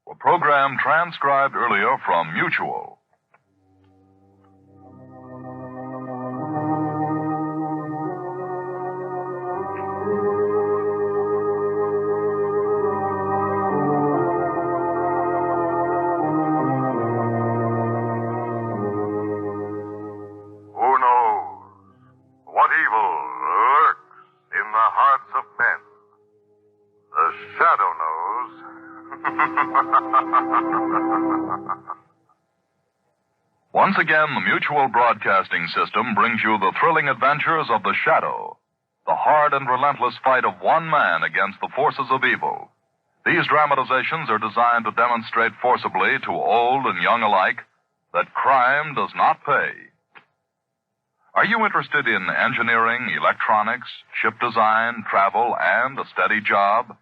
A program transcribed earlier from Mutual. Who knows what evil lurks in the hearts of men? The shadow knows. Once again, the Mutual Broadcasting System brings you the thrilling adventures of the Shadow, the hard and relentless fight of one man against the forces of evil. These dramatizations are designed to demonstrate forcibly to old and young alike that crime does not pay. Are you interested in engineering, electronics, ship design, travel, and a steady job?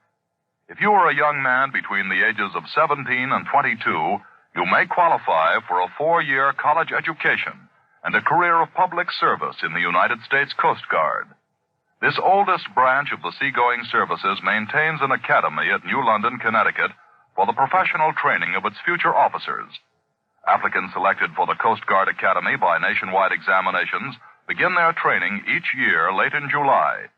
If you are a young man between the ages of 17 and 22, you may qualify for a 4-year college education and a career of public service in the United States Coast Guard. This oldest branch of the seagoing services maintains an academy at New London, Connecticut, for the professional training of its future officers. Applicants selected for the Coast Guard Academy by nationwide examinations begin their training each year late in July.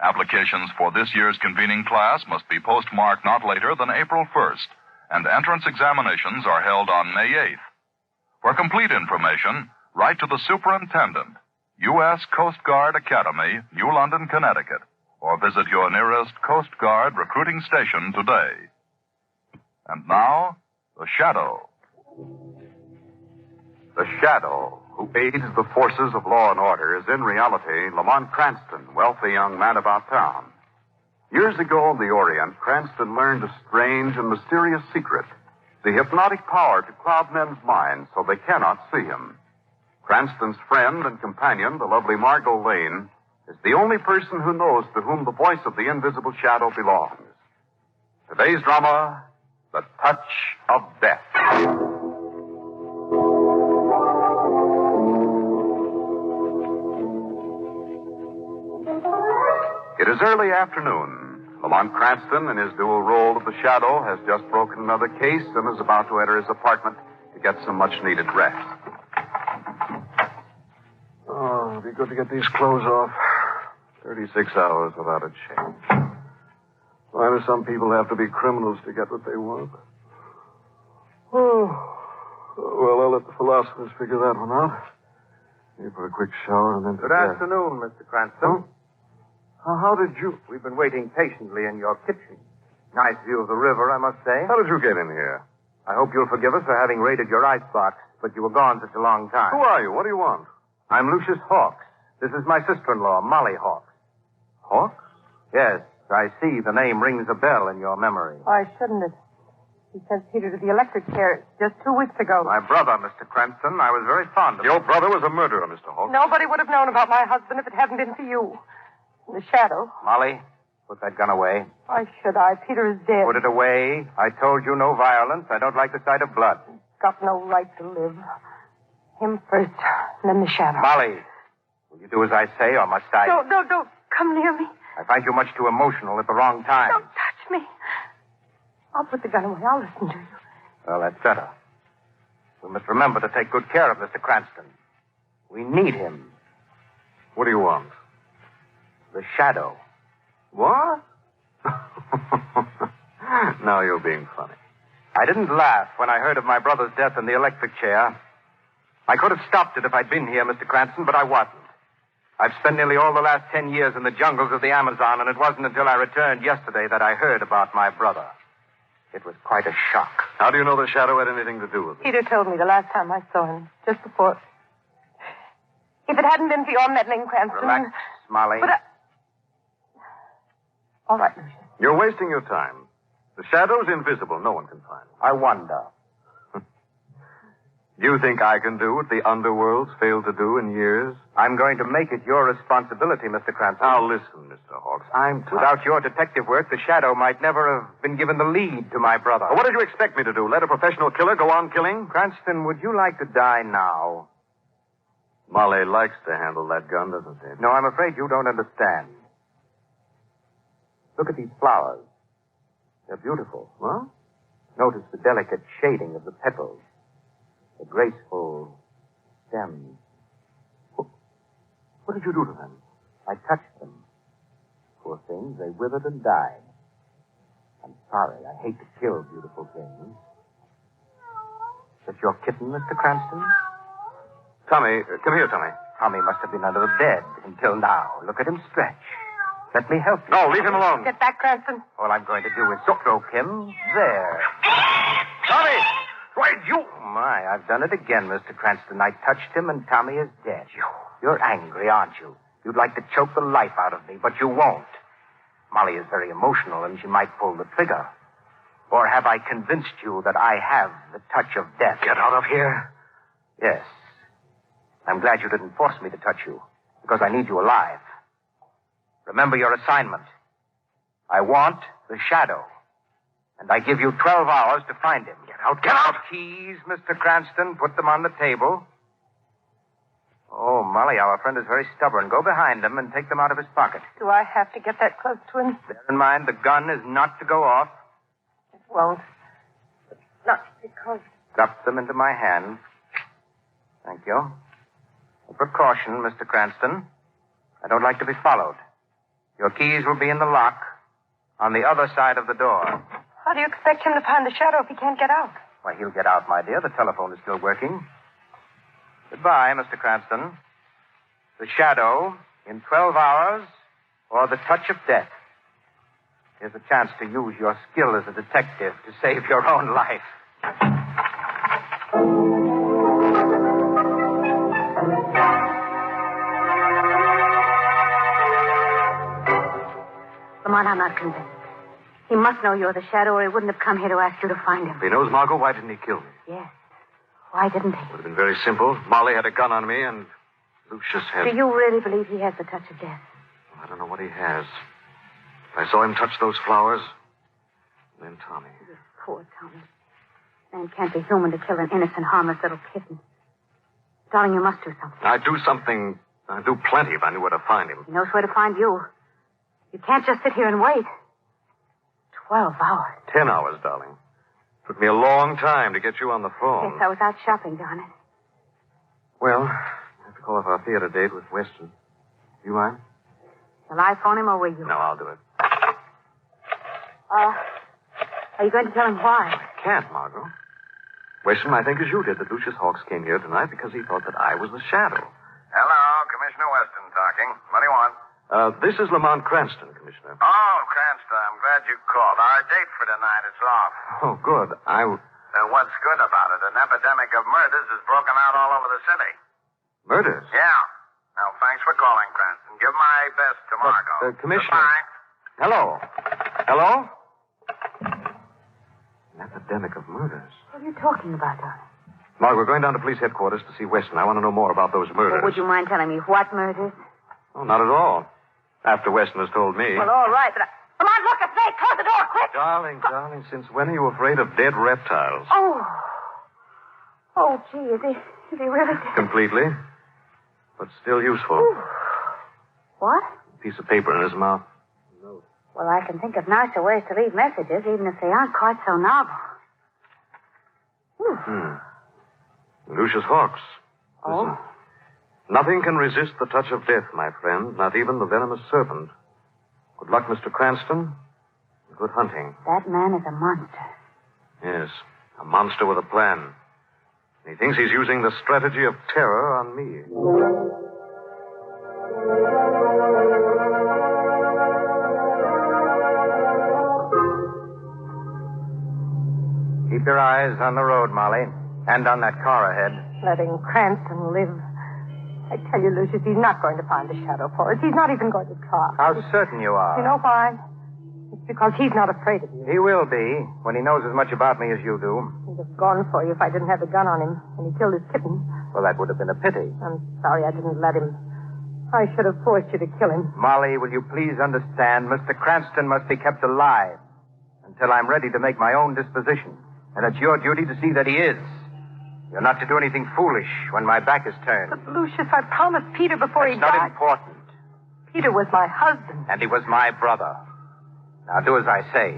Applications for this year's convening class must be postmarked not later than April 1st, and entrance examinations are held on May 8th. For complete information, write to the Superintendent, U.S. Coast Guard Academy, New London, Connecticut, or visit your nearest Coast Guard recruiting station today. And now, The Shadow. The Shadow, who aids the forces of law and order, is in reality Lamont Cranston, wealthy young man about town. Years ago in the Orient, Cranston learned a strange and mysterious secret, the hypnotic power to cloud men's minds so they cannot see him. Cranston's friend and companion, the lovely Margot Lane, is the only person who knows to whom the voice of the invisible shadow belongs. Today's drama, The Touch of Death. It is early afternoon. Lamont Cranston, in his dual role of the Shadow, has just broken another case and is about to enter his apartment to get some much-needed rest. Oh, it'd be good to get these clothes off. 36 hours without a change. Why do some people have to be criminals to get what they want? Oh, well, I'll let the philosophers figure that one out. Maybe for a quick shower and then... Good afternoon, Mr. Cranston. How did you... We've been waiting patiently in your kitchen. Nice view of the river, I must say. How did you get in here? I hope you'll forgive us for having raided your icebox, but you were gone such a long time. Who are you? What do you want? I'm Lucius Hawks. This is my sister-in-law, Molly Hawks. Hawks? Yes, I see the name rings a bell in your memory. Why shouldn't it? He sent Peter to the electric chair just 2 weeks ago. My brother, Mr. Cranston. I was very fond of him. Your brother was a murderer, Mr. Hawks. Nobody would have known about my husband if it hadn't been for you. The Shadow. Molly, put that gun away. Why should I? Peter is dead. Put it away. I told you no violence. I don't like the sight of blood. Got no right to live. Him first, and then the Shadow. Molly, will you do as I say, or must I... Don't come near me. I find you much too emotional at the wrong time. Don't touch me. I'll put the gun away. I'll listen to you. Well, that's better. We must remember to take good care of Mr. Cranston. We need him. What do you want? The Shadow. What? Now you're being funny. I didn't laugh when I heard of my brother's death in the electric chair. I could have stopped it if I'd been here, Mr. Cranston, but I wasn't. I've spent nearly all the last 10 years in the jungles of the Amazon, and it wasn't until I returned yesterday that I heard about my brother. It was quite a shock. How do you know the Shadow had anything to do with it? Peter told me the last time I saw him, just before. If it hadn't been for your meddling, Cranston... Relax, Molly. But All right, Lucius. You're wasting your time. The Shadow's invisible. No one can find him. I wonder. You think I can do what the underworld's failed to do in years? I'm going to make it your responsibility, Mr. Cranston. Now, listen, Mr. Hawks. I'm tired. Without your detective work, the Shadow might never have been given the lead to my brother. Well, what did you expect me to do? Let a professional killer go on killing? Cranston, would you like to die now? Molly likes to handle that gun, doesn't she? No, I'm afraid you don't understand. Look at these flowers. They're beautiful. What? Notice the delicate shading of the petals, the graceful stems. What did you do to them? I touched them. Poor things, they withered and died. I'm sorry. I hate to kill beautiful things. Is that your kitten, Mr. Cranston? Tommy, come here, Tommy. Tommy must have been under the bed until now. Look at him stretch. Let me help you. No, leave him alone. Get back, Cranston. All I'm going to do is stroke him. There. Tommy! Why, you... Oh, my, I've done it again, Mr. Cranston. I touched him, and Tommy is dead. You're angry, aren't you? You'd like to choke the life out of me, but you won't. Molly is very emotional, and she might pull the trigger. Or have I convinced you that I have the touch of death? Get out of here. Yes. I'm glad you didn't force me to touch you, because I need you alive. Remember your assignment. I want the shadow. And I give you 12 hours to find him. Get out, get out! Keys, Mr. Cranston. Put them on the table. Oh, Molly, our friend is very stubborn. Go behind him and take them out of his pocket. Do I have to get that close to him? Bear in mind, the gun is not to go off. It won't. Not because... Drop them into my hand. Thank you. A precaution, Mr. Cranston. I don't like to be followed. Your keys will be in the lock on the other side of the door. How do you expect him to find the shadow if he can't get out? Why, he'll get out, my dear. The telephone is still working. Goodbye, Mr. Cranston. The shadow in 12 hours or the touch of death. Here's a chance to use your skill as a detective to save your own life. Lamont, I'm not convinced. He must know you're the shadow, or he wouldn't have come here to ask you to find him. If he knows Margot, why didn't he kill me? Yes. Why didn't he? It would have been very simple. Molly had a gun on me, and Lucius had... Do you really believe he has the touch of death? I don't know what he has. I saw him touch those flowers. And then Tommy. Yes, poor Tommy. Man can't be human to kill an innocent, harmless little kitten. Darling, you must do something. I'd do something. I'd do plenty if I knew where to find him. He knows where to find you. You can't just sit here and wait. 12 hours. 10 hours, darling. Took me a long time to get you on the phone. Yes, I was out shopping, darn it. Well, I have to call off our theater date with Weston. You mind? Shall I phone him or will you? No, I'll do it. Are you going to tell him why? I can't, Margot. Weston, I think as you did, that Lucius Hawks came here tonight because he thought that I was the shadow. Hello, Commissioner Weston talking. What do you want? This is Lamont Cranston, Commissioner. Oh, Cranston, I'm glad you called. Our date for tonight is off. Oh, good. What's good about it? An epidemic of murders has broken out all over the city. Murders? Yeah. Well, thanks for calling, Cranston. Give my best to Margot. Commissioner... Goodbye. Hello? Hello? An epidemic of murders. What are you talking about, darling? Mark, we're going down to police headquarters to see Weston. I want to know more about those murders. Well, would you mind telling me what murders? Oh, not at all. After Weston has told me. Well, all right, but Come on, look, it's late. Close the door, quick. Darling, since when are you afraid of dead reptiles? Oh, gee, is he really dead? Completely. But still useful. Ooh. What? A piece of paper in his mouth. Well, I can think of nicer ways to leave messages, even if they aren't quite so novel. Lucius Hawks. Oh? Listen. Nothing can resist the touch of death, my friend, not even the venomous serpent. Good luck, Mr. Cranston. Good hunting. That man is a monster. Yes, a monster with a plan. He thinks he's using the strategy of terror on me. Keep your eyes on the road, Molly, and on that car ahead. Letting Cranston live. I tell you, Lucius, he's not going to find the shadow for us. He's not even going to try. How certain you are. You know why? It's because he's not afraid of you. He will be when he knows as much about me as you do. He'd have gone for you if I didn't have the gun on him and he killed his kitten. Well, that would have been a pity. I'm sorry I didn't let him. I should have forced you to kill him. Molly, will you please understand, Mr. Cranston must be kept alive until I'm ready to make my own disposition. And it's your duty to see that he is. You're not to do anything foolish when my back is turned. But, Lucius, I promised Peter before he It's not died. important. Peter was my husband. And he was my brother. Now do as I say.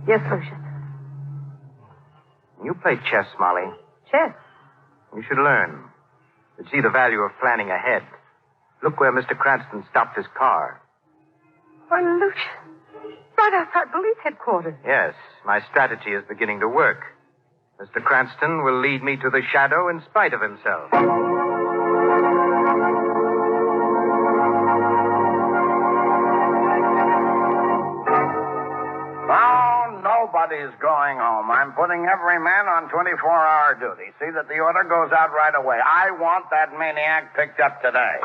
Yes, Lucius. You play chess, Molly. Chess. You should learn. You'd see the value of planning ahead. Look where Mr. Cranston stopped his car. Why, Lucius. Right outside police headquarters. Yes, my strategy is beginning to work. Mr. Cranston will lead me to the shadow in spite of himself. Now, nobody's going home. I'm putting every man on 24-hour duty. See that the order goes out right away. I want that maniac picked up today.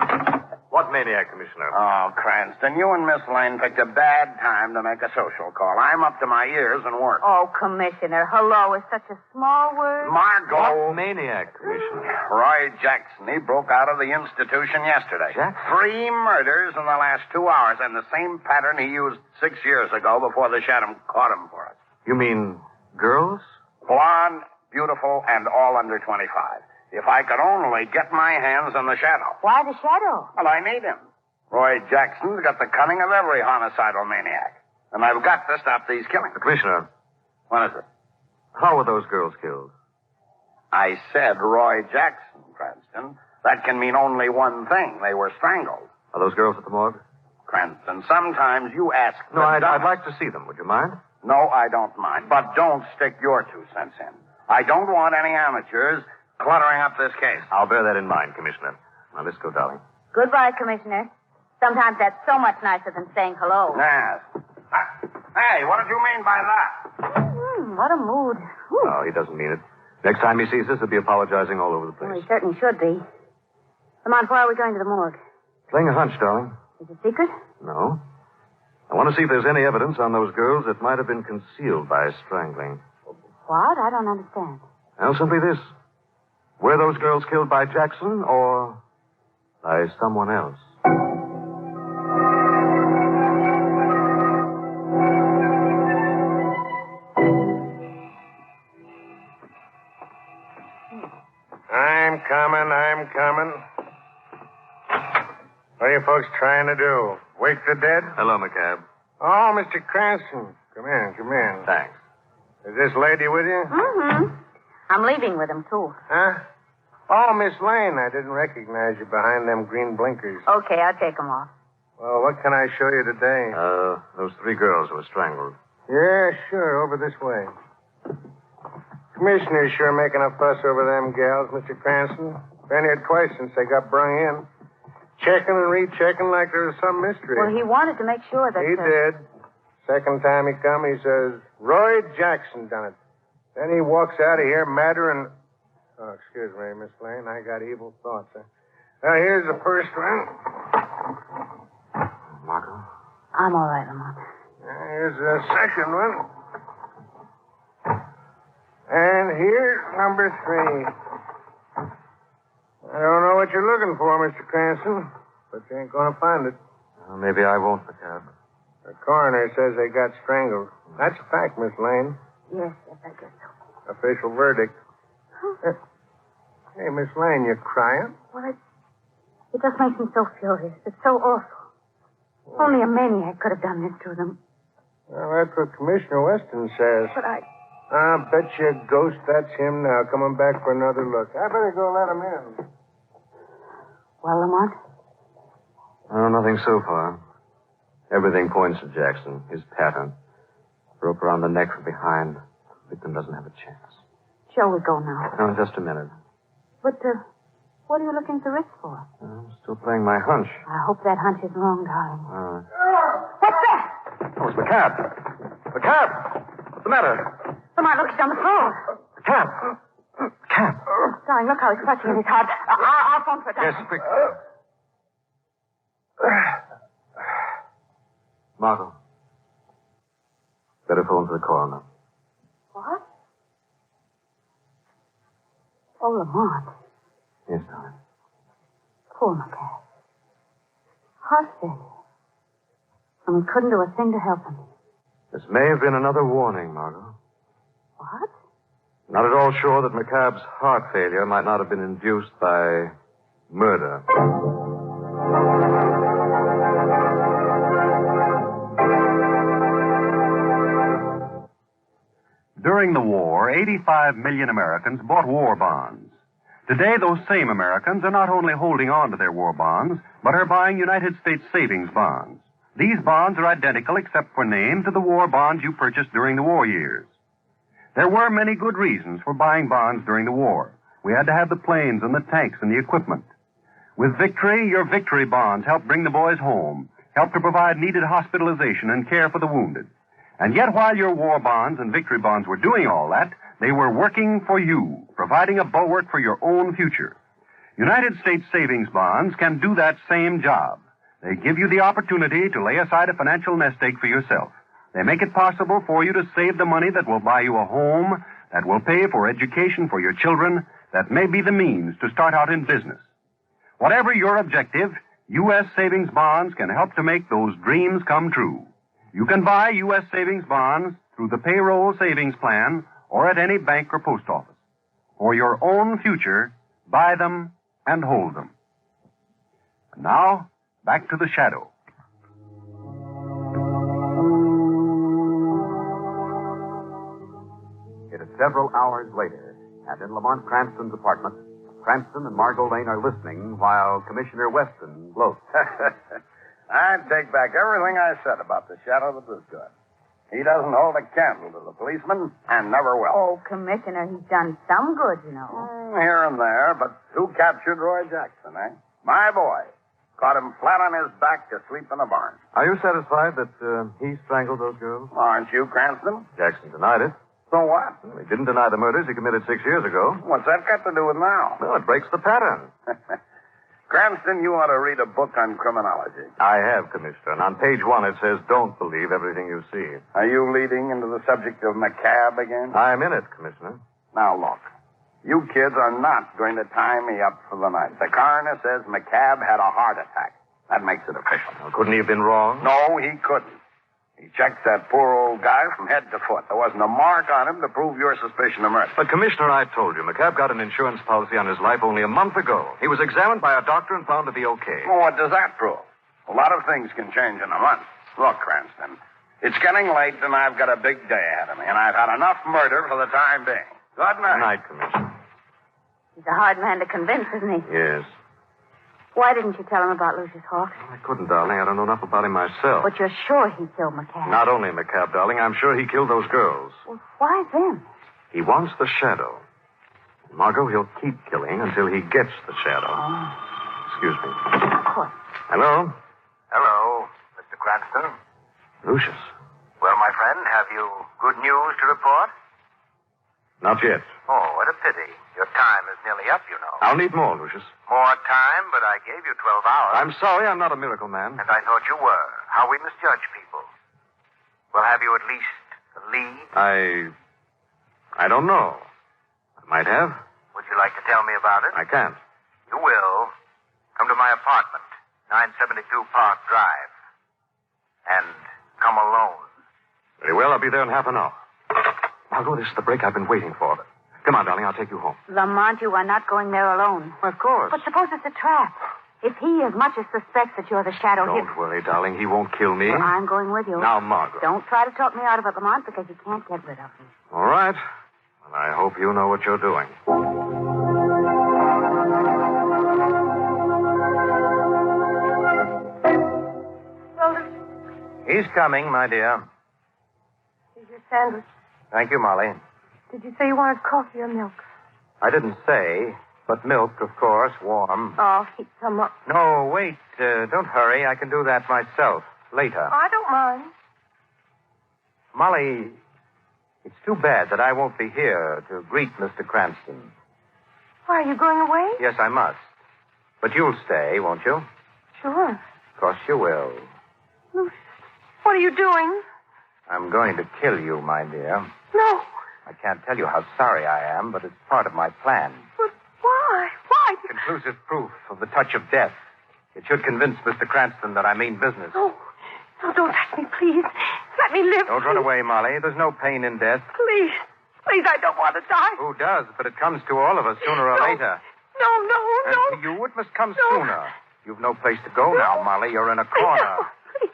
What maniac, Commissioner? Oh, Cranston, you and Miss Lane picked a bad time to make a social call. I'm up to my ears in work. Oh, Commissioner, hello is such a small word. Margot. What maniac, Commissioner? Roy Jackson, he broke out of the institution yesterday. Jackson? 3 murders in the last 2 hours, and the same pattern he used 6 years ago before the Shadow caught him for it. You mean girls? Blonde, beautiful, and all under 25. If I could only get my hands on the Shadow. Why the shadow? Well, I need him. Roy Jackson's got the cunning of every homicidal maniac. And I've got to stop these killings. Commissioner, What is it? how were those girls killed? I said Roy Jackson, Cranston. That can mean only one thing. They were strangled. Are those girls at the morgue? Cranston, sometimes you ask... No, I'd like to see them. Would you mind? No, I don't mind. But don't stick your 2 cents in. I don't want any amateurs cluttering up this case. I'll bear that in mind, Commissioner. Now, let's go, darling. Goodbye, Commissioner. Sometimes that's so much nicer than saying hello. Yes. Hey, what did you mean by that? What a mood. Whew. No, he doesn't mean it. Next time he sees us, he'll be apologizing all over the Well, place. he certainly should be. Come on, why are we going to the morgue? Playing a hunch, darling. Is it secret? No. I want to see if there's any evidence on those girls that might have been concealed by strangling. What? I don't understand. Well, simply this. Were those girls killed by Jackson or by someone else? I'm coming. What are you folks trying to do? Wake the dead? Hello, McCab. Oh, Mr. Cranston. Come in. Thanks. Is this lady with you? Mm-hmm. I'm leaving with him, too. Huh? Oh, Miss Lane, I didn't recognize you behind them green blinkers. Okay, I'll take him off. Well, what can I show you today? Those 3 girls who were strangled. Yeah, sure. Over this way. Commissioner's sure making a fuss over them gals, Mr. Cranston. Been here twice since they got brung in. Checking and rechecking like there was some mystery. Well, he wanted to make sure that... He did. Second time he come, he says, Roy Jackson done it. Then he walks out of here madder and... Oh, excuse me, Miss Lane. I got evil thoughts. Now, here's the first one. Margot? I'm all right, Lamont. Here's the second one. And here's number 3. I don't know what you're looking for, Mr. Cranston, but you ain't going to find it. Maybe I won't, McCab. The coroner says they got strangled. That's a fact, Miss Lane. Yes, I guess so. Official verdict. Hey, Miss Lane, you crying? Well, it just makes me so furious. It's so awful. Only a maniac could have done this to them. Well, that's what Commissioner Weston says. But I'll bet you a ghost that's him now, coming back for another look. I better go let him in. Well, Lamont? Oh, nothing so far. Everything points to Jackson, his pattern. Rope around the neck from behind. The victim doesn't have a chance. Shall we go now? No, just a minute. But, what are you looking at the wrist for? I'm still playing my hunch. I hope that hunch is wrong, darling. What's that? Oh, it's McCab. McCab! What's the matter? Lamont, look, he's on the floor. McCab! McCab! Darling, look how he's clutching at his heart. I'll phone for a doctor. Yes, quick. Margot. Better phone to the coroner. What? Oh, Lamont. Yes, darling. Poor McCab. Heart failure. And we couldn't do a thing to help him. This may have been another warning, Margot. What? Not at all sure that McCab's heart failure might not have been induced by murder. During the war, 85 million Americans bought war bonds. Today, those same Americans are not only holding on to their war bonds, but are buying United States savings bonds. These bonds are identical except for name to the war bonds you purchased during the war years. There were many good reasons for buying bonds during the war. We had to have the planes and the tanks and the equipment. With victory, your victory bonds helped bring the boys home, helped to provide needed hospitalization and care for the wounded. And yet, while your war bonds and victory bonds were doing all that, they were working for you, providing a bulwark for your own future. United States savings bonds can do that same job. They give you the opportunity to lay aside a financial nest egg for yourself. They make it possible for you to save the money that will buy you a home, that will pay for education for your children, that may be the means to start out in business. Whatever your objective, U.S. savings bonds can help to make those dreams come true. You can buy U.S. savings bonds through the payroll savings plan or at any bank or post office. For your own future, buy them and hold them. And now, back to the shadow. It is several hours later, and in Lamont Cranston's apartment, Cranston and Margot Lane are listening while Commissioner Weston gloats. I take back everything I said about the shadow that was good. He doesn't hold a candle to the policeman, and never will. Oh, Commissioner, he's done some good, you know. Here and there, but who captured Roy Jackson, eh? My boy. Caught him flat on his back asleep in a barn. Are you satisfied that he strangled those girls? Aren't you, Cranston? Jackson denied it. So what? Well, he didn't deny the murders he committed 6 years ago. What's that got to do with now? Well, it breaks the pattern. Cranston, you ought to read a book on criminology. I have, Commissioner, and on page 1 it says, don't believe everything you see. Are you leading into the subject of McCabe again? I'm in it, Commissioner. Now, look. You kids are not going to tie me up for the night. The coroner says McCabe had a heart attack. That makes it official. Well, couldn't he have been wrong? No, he couldn't. He checked that poor old guy from head to foot. There wasn't a mark on him to prove your suspicion of murder. But, Commissioner, I told you, McCabe got an insurance policy on his life only a month ago. He was examined by a doctor and found to be okay. Well, what does that prove? A lot of things can change in a month. Look, Cranston, it's getting late and I've got a big day ahead of me, and I've had enough murder for the time being. Good night. Good night, Commissioner. He's a hard man to convince, isn't he? Yes. Why didn't you tell him about Lucius Hawks? I couldn't, darling. I don't know enough about him myself. But you're sure he killed McCabe? Not only McCabe, darling. I'm sure he killed those girls. Well, why them? He wants the shadow. Margot, he'll keep killing until he gets the shadow. Oh. Excuse me. Of course. Hello? Hello, Mr. Cranston. Lucius. Well, my friend, have you good news to report? Not yet. Oh, what a pity. Your time is nearly up, you know. I'll need more, Lucius. More time, but I gave you 12 hours. I'm sorry, I'm not a miracle man. And I thought you were. How we misjudge people. Well, have you at least a lead? I don't know. I might have. Would you like to tell me about it? I can't. You will. Come to my apartment, 972 Park Drive. And come alone. Very well, I'll be there in half an hour. Margot, this is the break I've been waiting for. Come on, darling, I'll take you home. Lamont, you are not going there alone. Of course. But suppose it's a trap. If he as much as suspects that you're the shadow, Don't worry, darling. He won't kill me. Well, I'm going with you. Now, Margot. Don't try to talk me out of it, Lamont, because you can't get rid of me. All right. Well, I hope you know what you're doing. He's coming, my dear. Here's your sandwich. Thank you, Molly. Did you say you wanted coffee or milk? I didn't say, but milk, of course, warm. Oh, heat some up. No, wait. Don't hurry. I can do that myself later. I don't mind. Molly, it's too bad that I won't be here to greet Mr. Cranston. Why, are you going away? Yes, I must. But you'll stay, won't you? Sure. Of course you will. Lucius, what are you doing? I'm going to kill you, my dear. No. I can't tell you how sorry I am, but it's part of my plan. But why? Why? Conclusive proof of the touch of death. It should convince Mr. Cranston that I mean business. No. No, don't touch me, please. Let me live. Don't run away, Molly. There's no pain in death. Please. Please, I don't want to die. Who does? But it comes to all of us sooner or later. No, And no. to you, it must come No. sooner. You've no place to go now, Molly. You're in a corner. No, please.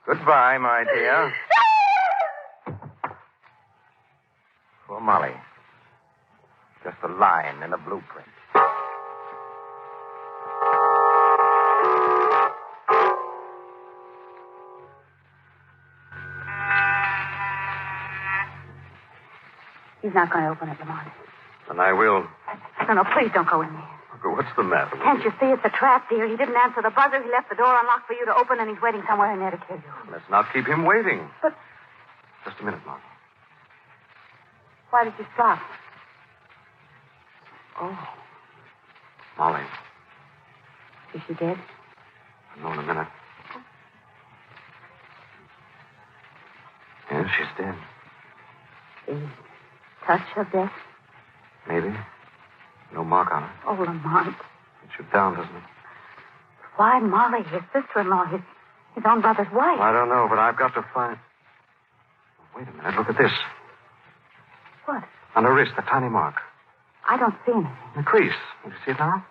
Goodbye, my dear. Poor Molly. Just a line in a blueprint. He's not going to open it, Lamont. And I will. No, please don't go in there. Margot, what's the matter with Can't you? you see it's a trap, dear? He didn't answer the buzzer. He left the door unlocked for you to open, and he's waiting somewhere in there to kill you. Let's not keep him waiting. But Just a minute, Margot. why did you stop? Oh. Molly. Is she dead? I'll know in a minute. Yes, she's dead. The touch of death? Maybe. No mark on her. Oh, Lamont. It's you down, doesn't it? Why Molly, his sister-in-law, his own brother's wife? I don't know, but I've got to find... Wait a minute. Look at this. What? On her wrist, a tiny mark. I don't see anything. The crease. Don't you see it now?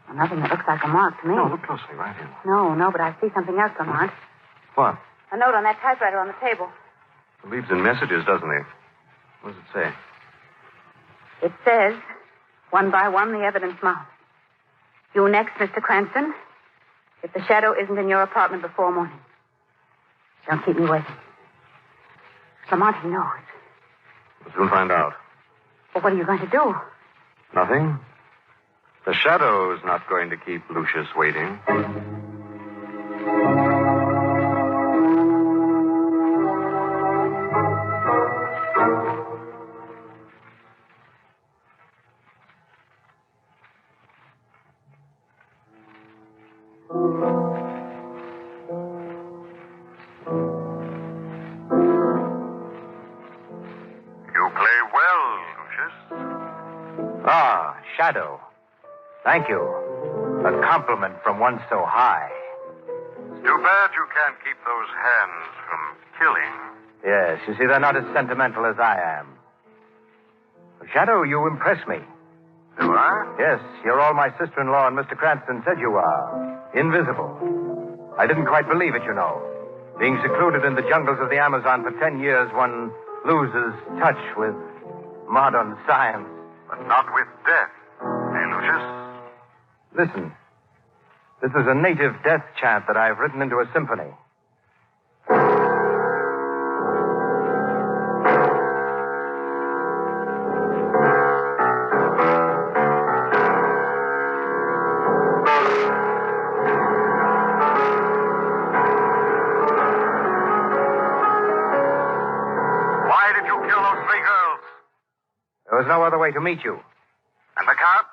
Well, nothing that looks like a mark to me. No, look closely, right here. No, but I see something else, Lamont. What? A note on that typewriter on the table. It leaves in messages, doesn't it? What does it say? It says, one by one, the evidence mounts. You next, Mr. Cranston. If the shadow isn't in your apartment before morning, don't keep me waiting. Lamont, he knows. We'll soon find out. Well, what are you going to do? Nothing. The shadow's not going to keep Lucius waiting. Shadow. Thank you. A compliment from one so high. It's too bad you can't keep those hands from killing. Yes, you see, they're not as sentimental as I am. Shadow, you impress me. Do I? Yes, you're all my sister-in-law and Mr. Cranston said you are. Invisible. I didn't quite believe it, you know. Being secluded in the jungles of the Amazon for 10 years, one loses touch with modern science. But not with death. Hey, Lucius? Listen. This is a native death chant that I've written into a symphony. Why did you kill those 3 girls? There was no other way to meet you. And the cop?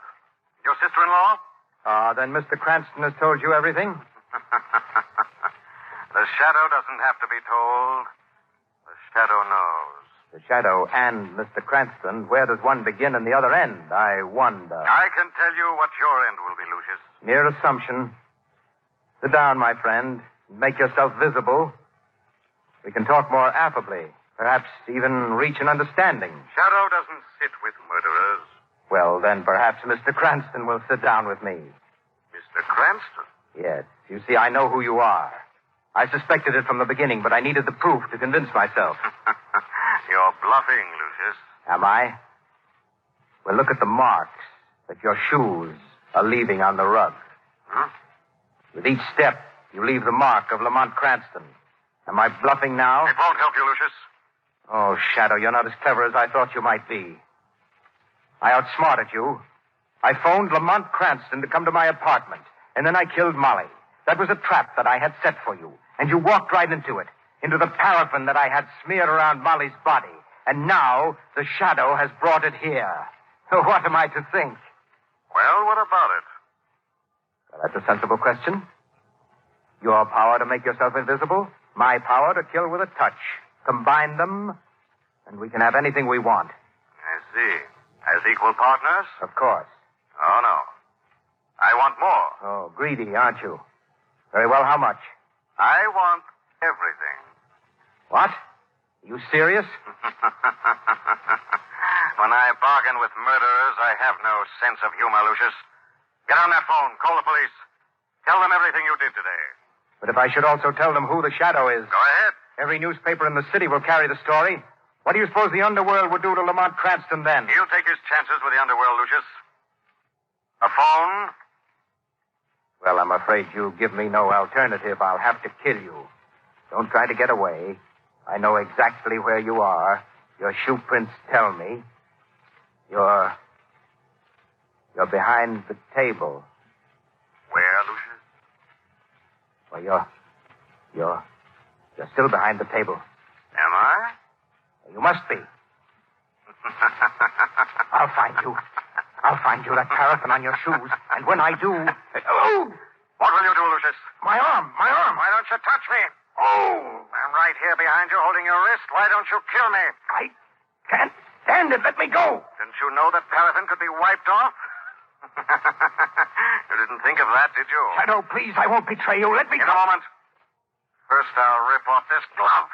Your sister-in-law? Then Mr. Cranston has told you everything? The shadow doesn't have to be told. The shadow knows. The Shadow and Mr. Cranston, where does one begin and the other end? I wonder. I can tell you what your end will be, Lucius. Mere assumption. Sit down, my friend. Make yourself visible. We can talk more affably. Perhaps even reach an understanding. Shadow doesn't sit with murderers. Well, then perhaps Mr. Cranston will sit down with me. Mr. Cranston? Yes. You see, I know who you are. I suspected it from the beginning, but I needed the proof to convince myself. You're bluffing, Lucius. Am I? Well, look at the marks that your shoes are leaving on the rug. Huh? With each step, you leave the mark of Lamont Cranston. Am I bluffing now? It won't help you, Lucius. Oh, Shadow, you're not as clever as I thought you might be. I outsmarted you. I phoned Lamont Cranston to come to my apartment, and then I killed Molly. That was a trap that I had set for you, and you walked right into it, into the paraffin that I had smeared around Molly's body. And now the Shadow has brought it here. What am I to think? Well, what about it? Well, that's a sensible question. Your power to make yourself invisible, my power to kill with a touch. Combine them, and we can have anything we want. I see. As equal partners? Of course. Oh, no. I want more. Oh, greedy, aren't you? Very well, how much? I want everything. What? Are you serious? When I bargain with murderers, I have no sense of humor, Lucius. Get on that phone. Call the police. Tell them everything you did today. But if I should also tell them who the Shadow is... Go ahead. Every newspaper in the city will carry the story. What do you suppose the underworld would do to Lamont Cranston then? He'll take his chances with the underworld, Lucius. A phone? Well, I'm afraid you give me no alternative. I'll have to kill you. Don't try to get away. I know exactly where you are. Your shoe prints tell me. You're behind the table. Where, Lucius? Well, you're still behind the table. Am I? You must be. I'll find you. I'll find you that paraffin on your shoes. And when I do... Oh! What will you do, Lucius? My arm! Why don't you touch me? Oh! I'm right here behind you holding your wrist. Why don't you kill me? I can't stand it. Let me go. Didn't you know that paraffin could be wiped off? You didn't think of that, did you? Shadow, please, I won't betray you. Let me In go. a moment. First, I'll rip off this glove.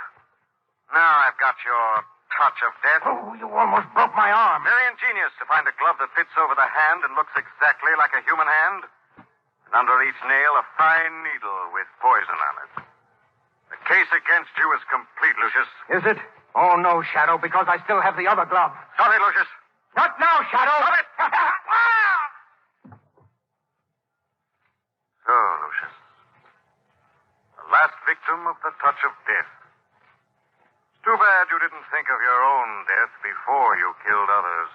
Now I've got your touch of death. Oh, you almost broke my arm. Very ingenious to find a glove that fits over the hand and looks exactly like a human hand. And under each nail, a fine needle with poison on it. The case against you is complete, Lucius. Is it? Oh, no, Shadow, because I still have the other glove. Stop it, Lucius. Not now, Shadow. Stop it. So, Lucius. The last victim of the touch of death. It's too bad you didn't think of your own death before you killed others.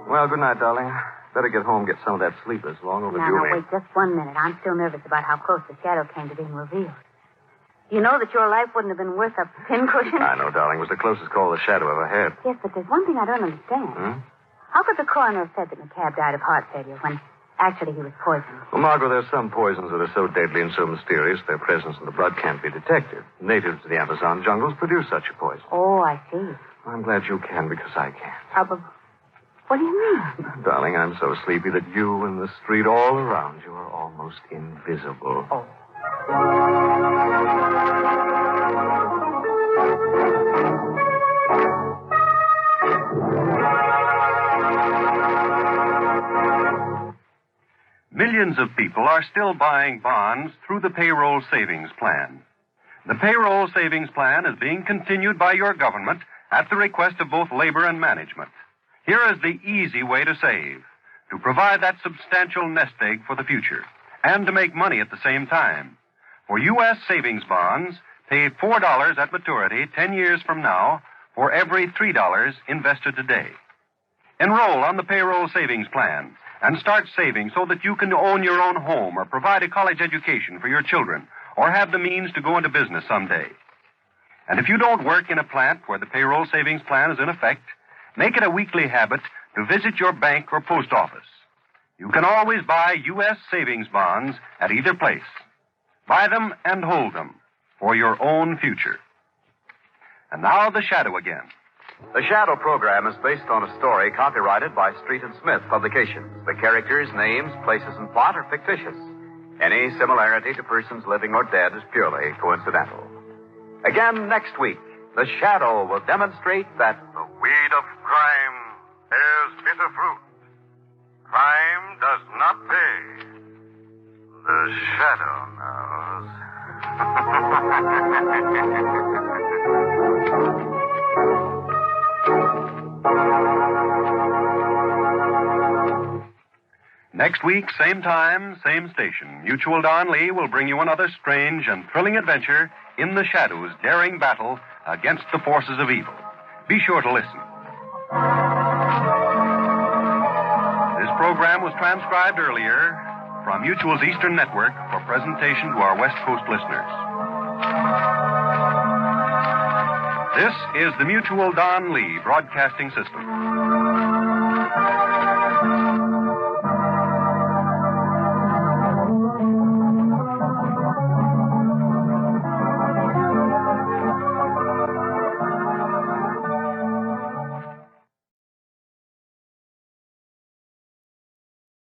Well, good night, darling. Better get home, get some of that sleep. It's long overdue. Now, wait just 1 minute. I'm still nervous about how close the shadow came to being revealed. You know that your life wouldn't have been worth a pincushion? I know, darling. It was the closest call the shadow ever had. Yes, but there's one thing I don't understand. How could the coroner have said that McCabe died of heart failure when actually he was poisoned? Well, Margot, there's some poisons that are so deadly and so mysterious their presence in the blood can't be detected. Natives to the Amazon jungles produce such a poison. Oh, I see. I'm glad you can because I can't. But what do you mean? Darling, I'm so sleepy that you and the street all around you are almost invisible. Oh. Millions of people are still buying bonds through the payroll savings plan. The payroll savings plan is being continued by your government at the request of both labor and management. Here is the easy way to save, to provide that substantial nest egg for the future, and to make money at the same time. For U.S. savings bonds, pay $4 at maturity 10 years from now for every $3 invested today. Enroll on the payroll savings plan and start saving so that you can own your own home or provide a college education for your children or have the means to go into business someday. And if you don't work in a plant where the payroll savings plan is in effect, make it a weekly habit to visit your bank or post office. You can always buy U.S. savings bonds at either place. Buy them and hold them for your own future. And now the shadow again. The Shadow program is based on a story copyrighted by Street and Smith Publications. The characters, names, places, and plot are fictitious. Any similarity to persons living or dead is purely coincidental. Again next week, The Shadow will demonstrate that The weed of crime bears bitter fruit. Crime does not pay. The shadow knows. Next week, same time, same station. Mutual Don Lee will bring you another strange and thrilling adventure in the Shadow's daring battle against the forces of evil. Be sure to listen. This program was transcribed earlier from Mutual's Eastern Network for presentation to our West Coast listeners. This is the Mutual Don Lee Broadcasting System.